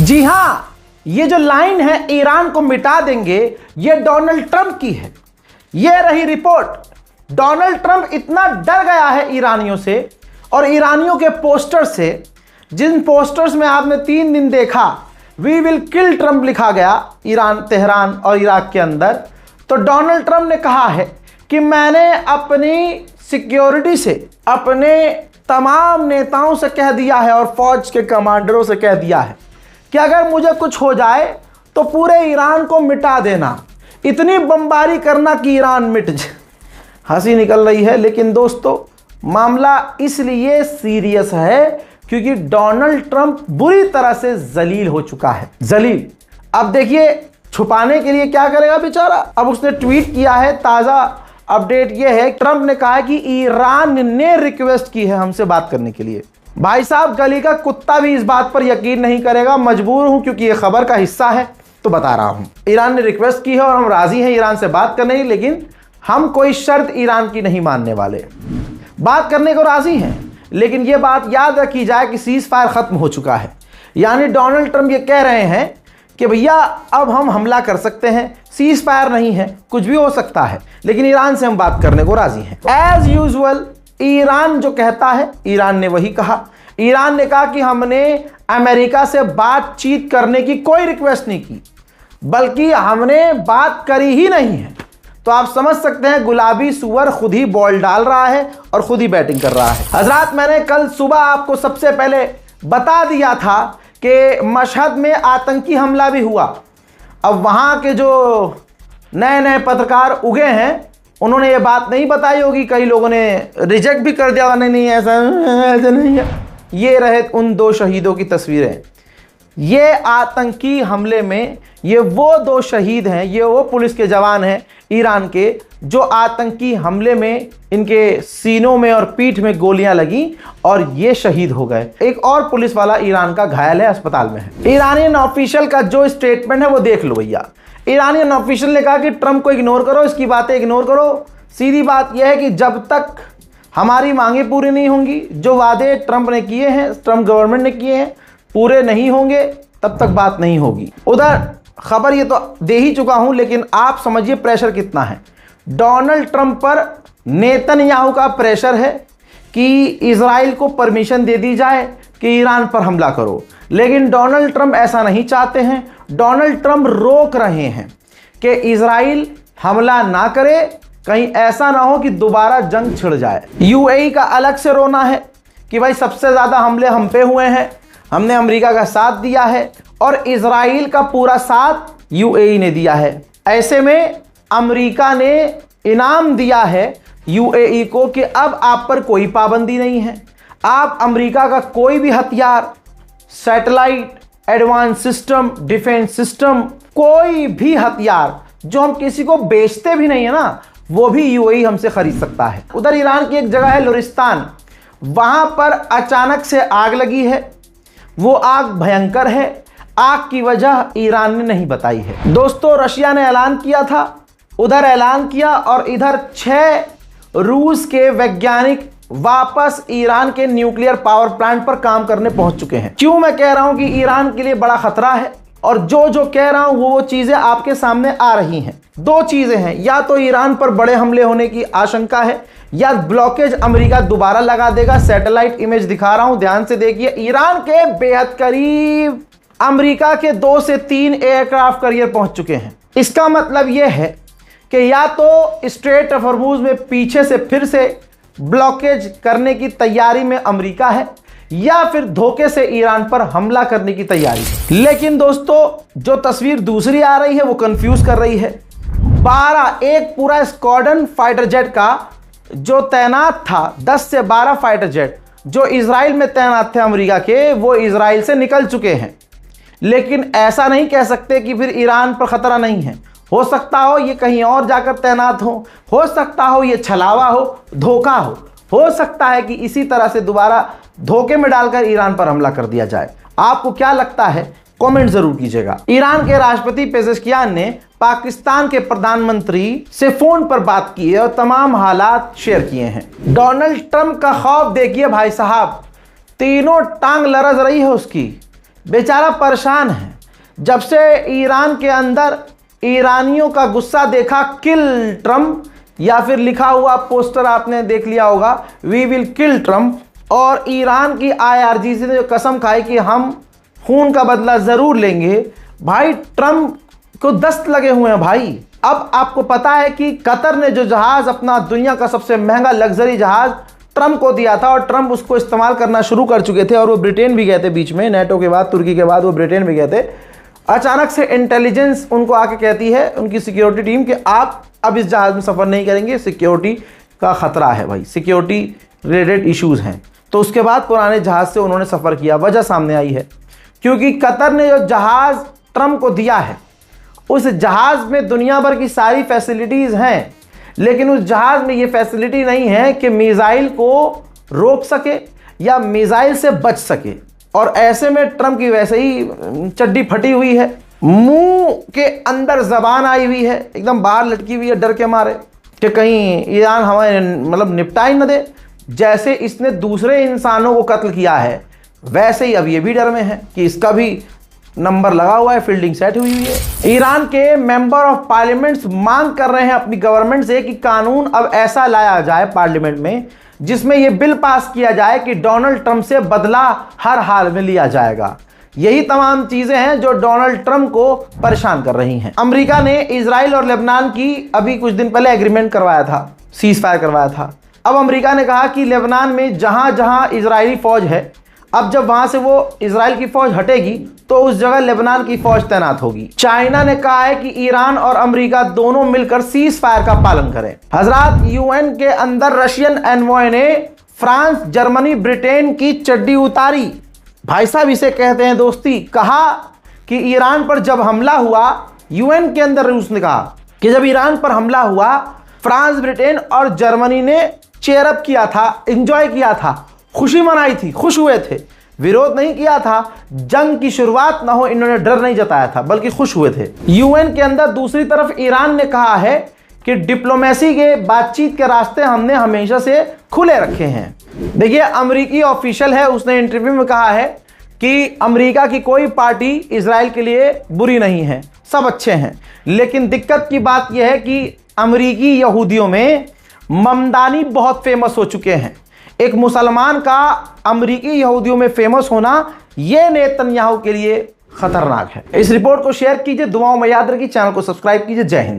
जी हां, ये जो लाइन है ईरान को मिटा देंगे, ये डोनाल्ड ट्रंप की है। ये रही रिपोर्ट। डोनाल्ड ट्रंप इतना डर गया है ईरानियों से और ईरानियों के पोस्टर से, जिन पोस्टर्स में आपने 3 दिन देखा वी विल किल ट्रंप लिखा गया ईरान, तेहरान और इराक के अंदर। तो डोनाल्ड ट्रंप ने कहा है कि मैंने अपनी सिक्योरिटी से, अपने तमाम नेताओं से कह दिया है और फौज के कमांडरों से कह दिया है कि अगर मुझे कुछ हो जाए तो पूरे ईरान को मिटा देना, इतनी बमबारी करना कि ईरान मिट जाए। हंसी निकल रही है, लेकिन दोस्तों मामला इसलिए सीरियस है क्योंकि डोनाल्ड ट्रंप बुरी तरह से जलील हो चुका है। जलील। अब देखिए छुपाने के लिए क्या करेगा बेचारा। अब उसने ट्वीट किया है, ताजा अपडेट यह है, ट्रंप ने कहा है कि ईरान ने रिक्वेस्ट की है हमसे बात करने के लिए। भाई साहब, गली का कुत्ता भी इस बात पर यकीन नहीं करेगा, मजबूर हूं क्योंकि यह खबर का हिस्सा है तो बता रहा हूं। ईरान ने रिक्वेस्ट की है और हम राजी हैं ईरान से बात करने की, लेकिन हम कोई शर्त ईरान की नहीं मानने वाले। बात करने को राजी हैं, लेकिन यह बात याद रखी जाए कि सीज फायर खत्म हो चुका है। यानी डोनाल्ड ट्रंप ये कह रहे हैं कि भैया अब हम हमला कर सकते हैं, सीज फायर नहीं है, कुछ भी हो सकता है, लेकिन ईरान से हम बात करने को राजी हैं। एज यूजुअल ईरान जो कहता है, ईरान ने वही कहा। ईरान ने कहा कि हमने अमेरिका से बातचीत करने की कोई रिक्वेस्ट नहीं की, बल्कि हमने बात करी ही नहीं है। तो आप समझ सकते हैं गुलाबी सुअर खुद ही बॉल डाल रहा है और खुद ही बैटिंग कर रहा है। हजरात, मैंने कल सुबह आपको सबसे पहले बता दिया था कि मशहद में आतंकी हमला भी हुआ। अब वहां के जो नए नए पत्रकार उगे हैं उन्होंने ये बात नहीं बताई होगी, कई लोगों ने रिजेक्ट भी कर दिया होगा, नहीं ऐसा नहीं है। ये रहे उन 2 शहीदों की तस्वीरें। ये आतंकी हमले में ये वो 2 शहीद हैं, ये वो पुलिस के जवान हैं ईरान के, जो आतंकी हमले में इनके सीनों में और पीठ में गोलियां लगी और ये शहीद हो गए। एक और पुलिस वाला ईरान का घायल है, अस्पताल में है। ईरानियन ऑफिशियल का जो स्टेटमेंट है वो देख लो भैया। ईरानियन ऑफिशियल ने कहा कि ट्रंप को इग्नोर करो, इसकी बातें इग्नोर करो। सीधी बात यह है कि जब तक हमारी मांगें पूरी नहीं होंगी, जो वादे ट्रंप ने किए हैं, ट्रंप गवर्नमेंट ने किए हैं, पूरे नहीं होंगे, तब तक बात नहीं होगी। उधर खबर ये तो दे ही चुका हूं, लेकिन आप समझिए प्रेशर कितना है। डोनाल्ड ट्रंप पर नेतन्याहू का प्रेशर है कि इजराइल को परमिशन दे दी जाए कि ईरान पर हमला करो, लेकिन डोनाल्ड ट्रंप ऐसा नहीं चाहते हैं। डोनाल्ड ट्रंप रोक रहे हैं कि इजराइल हमला ना करे, कहीं ऐसा ना हो कि दोबारा जंग छिड़ जाए। यूएई का अलग से रोना है कि भाई सबसे ज्यादा हमले हम पे हुए हैं, हमने अमेरिका का साथ दिया है और इजराइल का पूरा साथ यूएई ने दिया है। ऐसे में अमेरिका ने इनाम दिया है यूएई को कि अब आप पर कोई पाबंदी नहीं है, आप अमेरिका का कोई भी हथियार, satellite, advance system, defence system, कोई भी हथियार जो हम किसी को बेचते भी नहीं है ना, वो भी यूएई हमसे खरीद सकता है। उधर ईरान की एक जगह है लुरिस्तान, वहां पर अचानक से आग लगी है। वो आग भयंकर है, आग की वजह ईरान ने नहीं बताई है। दोस्तों, रशिया ने ऐलान किया था, उधर ऐलान किया और इधर 6 रूस के वैज्ञानिक वापस ईरान के न्यूक्लियर पावर प्लांट पर काम करने पहुंच चुके हैं। क्यों मैं कह रहा हूं कि ईरान के लिए बड़ा खतरा है, और जो कह रहा हूं वो चीजें आपके सामने आ रही हैं। 2 चीजें हैं, या तो ईरान पर बड़े हमले होने की आशंका है, या ब्लॉकेज अमेरिका दोबारा लगा देगा। सैटेलाइट इमेज दिखा रहा हूं, ध्यान से देखिए। ईरान के बेहद करीब अमेरिका के 2 से 3 एयरक्राफ्ट कैरियर पहुंच चुके हैं। इसका मतलब यह है कि या तो स्ट्रेट ऑफ हॉर्मुज में पीछे से फिर से ब्लॉकेज करने की तैयारी में अमेरिका है, या फिर धोखे से ईरान पर हमला करने की तैयारी है। लेकिन दोस्तों, जो तस्वीर दूसरी आ रही है वो कंफ्यूज कर रही है। 12 एक पूरा स्क्वाड्रन फाइटर जेट का जो तैनात था, 10 से 12 फाइटर जेट जो इजराइल में तैनात थे अमेरिका के, वो इजराइल से निकल चुके हैं। लेकिन ऐसा नहीं कह सकते कि फिर ईरान पर खतरा नहीं है। हो सकता हो ये कहीं और जाकर तैनात हो सकता हो ये छलावा हो, धोखा हो सकता है कि इसी तरह से दोबारा धोखे में डालकर ईरान पर हमला कर दिया जाए। आपको क्या लगता है, कमेंट जरूर कीजिएगा। ईरान के राष्ट्रपति पेजेश्कियान ने पाकिस्तान के प्रधानमंत्री से फोन पर बात की है और तमाम हालात शेयर किए हैं। डोनाल्ड ट्रंप का खौफ देखिए भाई साहब, तीनों टांग लरज रही है उसकी। बेचारा परेशान है। जब से ईरान के अंदर ईरानियों का गुस्सा देखा, किल ट्रम्प, या फिर लिखा हुआ पोस्टर आपने देख लिया होगा, वी विल किल ट्रम्प, और ईरान की IRGC ने जो कसम खाई कि हम खून का बदला जरूर लेंगे, भाई ट्रम्प को दस्त लगे हुए हैं भाई। अब आपको पता है कि कतर ने जो जहाज, अपना दुनिया का सबसे महंगा लग्जरी जहाज ट्रम्प को दिया था, और ट्रम्प उसको इस्तेमाल करना शुरू कर चुके थे, और वो ब्रिटेन भी गए थे बीच में, नेटो के बाद, तुर्की के बाद वो ब्रिटेन भी गए थे। अचानक से इंटेलिजेंस उनको आके कहती है, उनकी सिक्योरिटी टीम, कि आप अब इस जहाज में सफ़र नहीं करेंगे, सिक्योरिटी का खतरा है भाई, सिक्योरिटी रिलेटेड इश्यूज हैं। तो उसके बाद पुराने जहाज से उन्होंने सफ़र किया। वजह सामने आई है, क्योंकि कतर ने जो जहाज ट्रम्प को दिया है, उस जहाज में दुनिया भर की सारी फैसिलिटीज़ हैं, लेकिन उस जहाज में ये फैसिलिटी नहीं है कि मिसाइल को रोक सके या मिसाइल से बच सके। और ऐसे में ट्रम्प की वैसे ही चड्डी फटी हुई है, मुंह के अंदर जबान आई हुई है, एकदम बाहर लटकी हुई है, डर के मारे कि कहीं ईरान हमें निपटा ही न दे। जैसे इसने दूसरे इंसानों को कत्ल किया है, वैसे ही अब ये भी डर में है कि इसका भी नंबर लगा हुआ है, फील्डिंग सेट हुई है। ईरान के मेंबर ऑफ पार्लियामेंट्स मांग कर रहे हैं अपनी गवर्नमेंट से कि कानून अब ऐसा लाया जाए पार्लियामेंट में, जिसमें यह बिल पास किया जाए कि डोनाल्ड ट्रंप से बदला हर हाल में लिया जाएगा। यही तमाम चीजें हैं जो डोनाल्ड ट्रंप को परेशान कर रही हैं। अमेरिका ने इजराइल और लेबनान की अभी कुछ दिन पहले एग्रीमेंट करवाया था, सीज फायर करवाया था। अब अमेरिका ने कहा कि लेबनान में जहां जहां इजरायली फौज है, अब जब वहां से वो इजराइल की फौज हटेगी तो उस जगह लेबनान की फौज तैनात होगी। चाइना ने कहा है कि ईरान और अमेरिका दोनों मिलकर सीज फायर का पालन करें। हजरात, यूएन के अंदर रशियन एनवॉय ने फ्रांस, जर्मनी, ब्रिटेन की चड्डी उतारी। भाई साहब, इसे कहते हैं दोस्ती। कहा कि ईरान पर जब हमला हुआ, यूएन के अंदर रूस ने कहा कि जब ईरान पर हमला हुआ, फ्रांस, ब्रिटेन और जर्मनी ने चेयरअप किया था, एंजॉय किया था, खुशी मनाई थी, खुश हुए थे, विरोध नहीं किया था। जंग की शुरुआत ना हो, इन्होंने डर नहीं जताया था, बल्कि खुश हुए थे। यूएन के अंदर दूसरी तरफ ईरान ने कहा है कि डिप्लोमेसी के, बातचीत के रास्ते हमने हमेशा से खुले रखे हैं। देखिए, अमेरिकी ऑफिशियल है, उसने इंटरव्यू में कहा है कि अमेरिका की कोई पार्टी इजराइल के लिए बुरी नहीं है, सब अच्छे हैं। लेकिन दिक्कत की बात यह है कि अमेरिकी यहूदियों में ममदानी बहुत फेमस हो चुके हैं। एक मुसलमान का अमेरिकी यहूदियों में फेमस होना, यह नेतन्याहू के लिए खतरनाक है। इस रिपोर्ट को शेयर कीजिए, दुआओं में याद रखिए, चैनल को सब्सक्राइब कीजिए। जय हिंद।